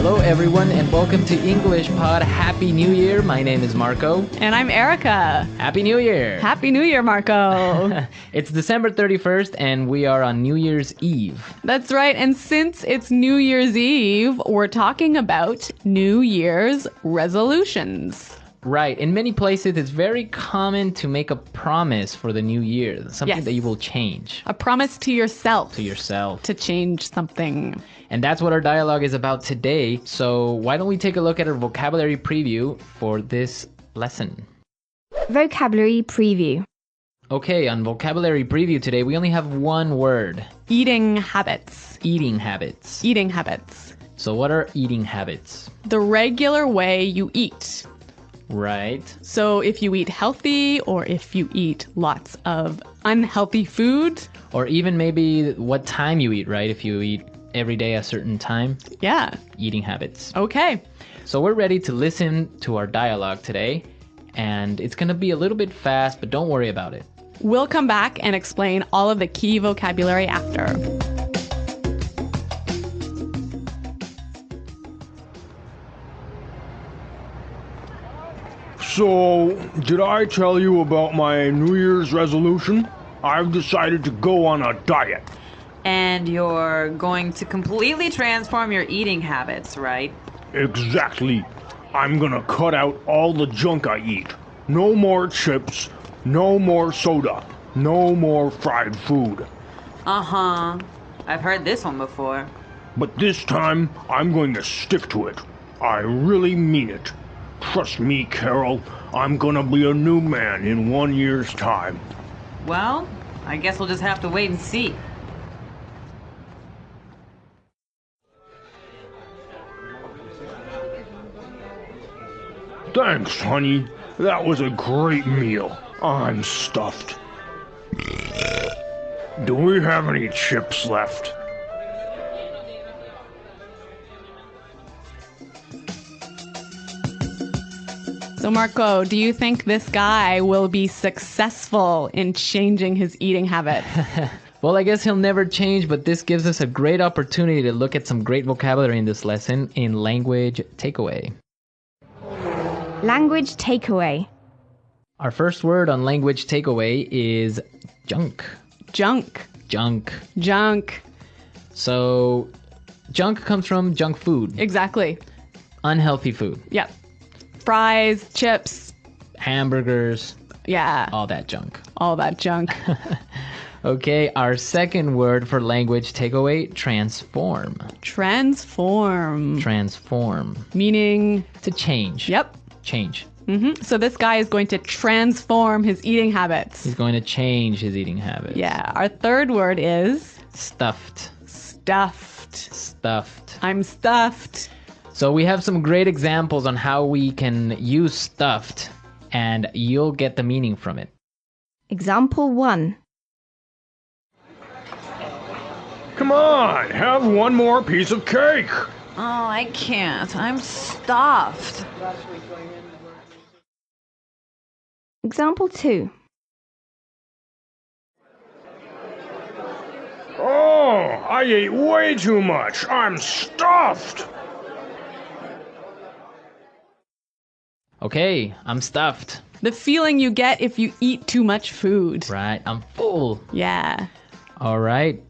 Hello everyone and welcome to EnglishPod. Happy New Year. My name is Marco. And I'm Erica. Happy New Year. Happy New Year, Marco. It's December 31st and we are on New Year's Eve. That's right. And since it's New Year's Eve, we're talking about New Year's resolutions. Right. In many places, it's very common to make a promise for the new year, something that you will change. A promise to yourself. To yourself. To change something. And that's what our dialogue is about today. So why don't we take a look at our vocabulary preview for this lesson? Vocabulary preview. Okay, on vocabulary preview today, we only have one word. Eating habits. Eating habits. Eating habits. So what are eating habits? The regular way you eat. Right. So if you eat healthy or if you eat lots of unhealthy food. Or even maybe what time you eat, right? If you eat every day a certain time. Yeah. Eating habits. Okay. So we're ready to listen to our dialogue today. And it's going to be a little bit fast, but don't worry about it. We'll come back and explain all of the key vocabulary after. So, did I tell you about my New Year's resolution? I've decided to go on a diet. And you're going to completely transform your eating habits, right? Exactly. I'm gonna cut out all the junk I eat. No more chips, no more soda, no more fried food. Uh-huh. I've heard this one before. But this time, I'm going to stick to it. I really mean it. Trust me, Carol, I'm gonna be a new man in 1 year's time. Well, I guess we'll just have to wait and see. Thanks, honey. That was a great meal. I'm stuffed. Do we have any chips left? So Marco, do you think this guy will be successful in changing his eating habits? Well, I guess he'll never change, but this gives us a great opportunity to look at some great vocabulary in this lesson in language takeaway. Language takeaway. Our first word on language takeaway is junk. Junk. Junk. Junk. So, junk comes from junk food. Exactly. Unhealthy food. Yep. Fries, chips. Hamburgers. Yeah. All that junk. All that junk. Okay, our second word for language takeaway, transform. Transform. Transform. Meaning? To change. Yep. Change. So this guy is going to transform his eating habits. He's going to change his eating habits. Yeah. Our third word is? Stuffed. Stuffed. Stuffed. I'm stuffed. So we have some great examples on how we can use stuffed, and you'll get the meaning from it. Example 1. Come on, have one more piece of cake. Oh, I can't. I'm stuffed. Example 2. Oh, I ate way too much. I'm stuffed. Okay, I'm stuffed. The feeling you get if you eat too much food. Right, I'm full. Yeah. All right.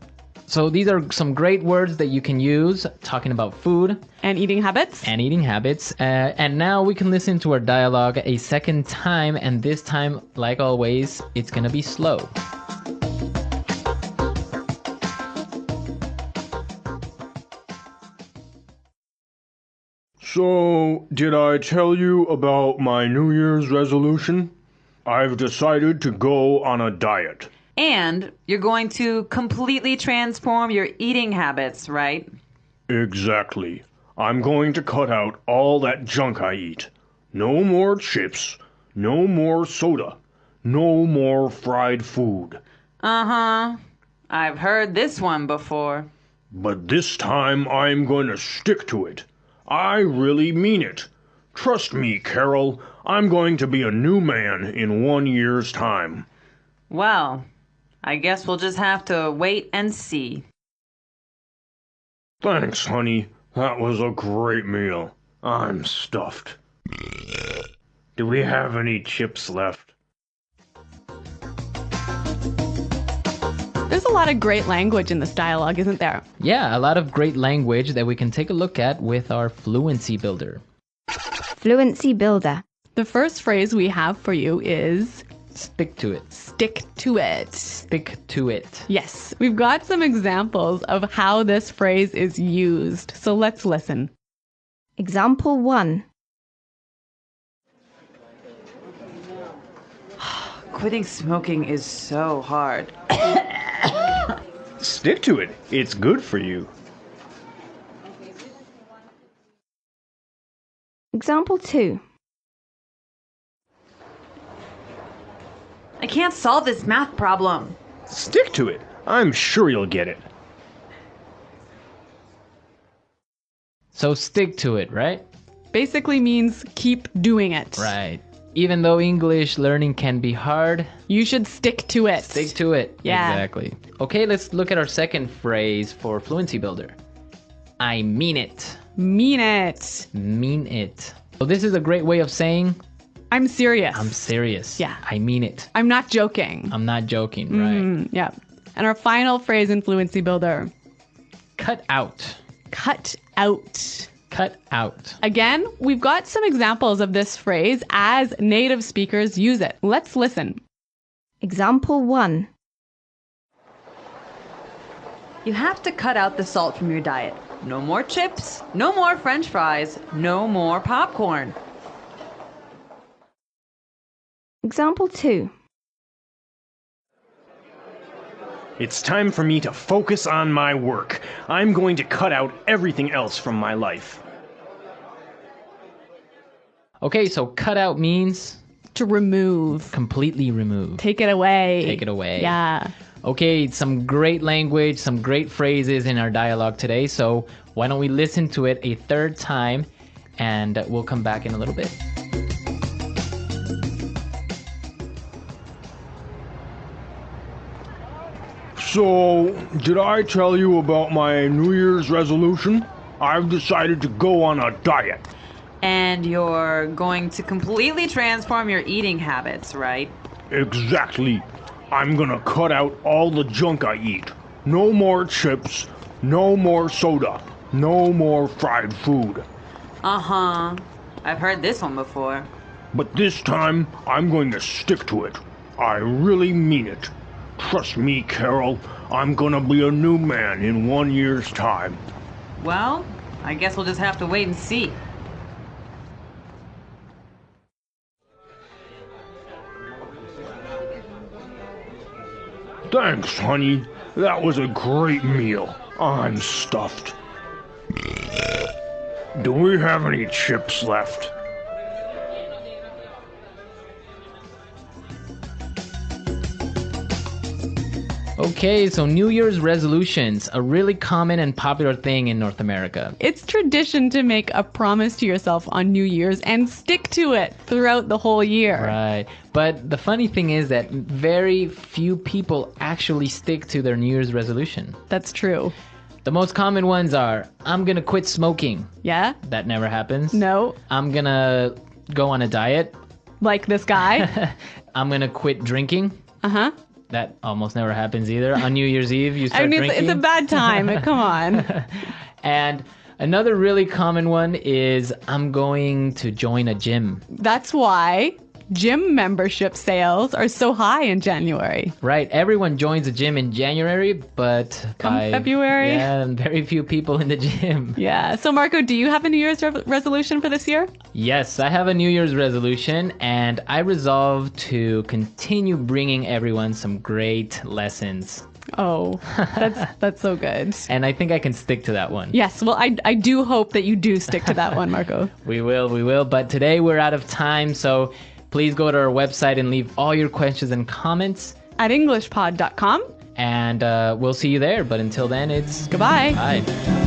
So these are some great words that you can use talking about food. And eating habits. And eating habits. And now we can listen to our dialogue a second time. And this time, like always, it's going to be slow. So, did I tell you about my New Year's resolution? I've decided to go on a diet. And you're going to completely transform your eating habits, right? Exactly. I'm going to cut out all that junk I eat. No more chips, no more soda, no more fried food. Uh-huh. I've heard this one before. But this time I'm going to stick to it. I really mean it. Trust me, Carol, I'm going to be a new man in 1 year's time. Well, I guess we'll just have to wait and see. Thanks, honey. That was a great meal. I'm stuffed. Do we have any chips left? There's a lot of great language in this dialogue, isn't there? Yeah, a lot of great language that we can take a look at with our fluency builder. Fluency builder. The first phrase we have for you is Stick to it. stick to it. Stick to it. Yes, we've got some examples of how this phrase is used. So let's listen. Example 1. Quitting smoking is so hard. Stick to it. It's good for you. Example 2. I can't solve this math problem. Stick to it. I'm sure you'll get it. So stick to it, right? Basically means keep doing it. Right. Even though English learning can be hard, You should stick to it. stick to it. Yeah. Exactly. Okay, let's look at our second phrase for fluency builder. I mean it. Mean it. Mean it. So this is a great way of saying I'm serious. I'm serious. Yeah. I mean it. I'm not joking. I'm not joking, right? Yeah. And our final phrase in Fluency Builder, Cut out. cut out. Cut out. Again, we've got some examples of this phrase as native speakers use it. Let's listen. Example 1. You have to cut out the salt from your diet. No more chips, no more french fries, no more popcorn. Example 2. It's time for me to focus on my work. I'm going to cut out everything else from my life. Okay, so cut out means To remove. completely remove. Take it away. Take it away. Yeah. Okay, some great language, some great phrases in our dialogue today. So why don't we listen to it a third time and we'll come back in a little bit. So, did I tell you about my New Year's resolution? I've decided to go on a diet. And you're going to completely transform your eating habits, right? Exactly. I'm gonna cut out all the junk I eat. No more chips, no more soda, no more fried food. Uh-huh. I've heard this one before. But this time, I'm going to stick to it. I really mean it. Trust me, Carol, I'm gonna be a new man in 1 year's time. Well, I guess we'll just have to wait and see. Thanks, honey. That was a great meal. I'm stuffed. Do we have any chips left? Okay, so New Year's resolutions, a really common and popular thing in North America. It's tradition to make a promise to yourself on New Year's and stick to it throughout the whole year. Right. But the funny thing is that very few people actually stick to their New Year's resolution. That's true. The most common ones are, I'm gonna quit smoking. Yeah? That never happens. No? I'm gonna go on a diet. Like this guy? I'm gonna quit drinking. Uh-huh. That almost never happens either. On New Year's Eve, you start I mean, drinking. it's a bad time. Come on. And another really common one is, I'm going to join a gym. That's why gym membership sales are so high in January. Right, everyone joins a gym in January, but Come February? Yeah, very few people in the gym. Yeah. So, Marco, do you have a New Year's resolution for this year? Yes, I have a New Year's resolution, and I resolve to continue bringing everyone some great lessons. Oh, that's so good. And I think I can stick to that one. Yes. Well, I do hope that you do stick to that one, Marco. We will. But today we're out of time, so please go to our website and leave all your questions and comments. At EnglishPod.com. And we'll see you there. But until then, it's Goodbye. bye.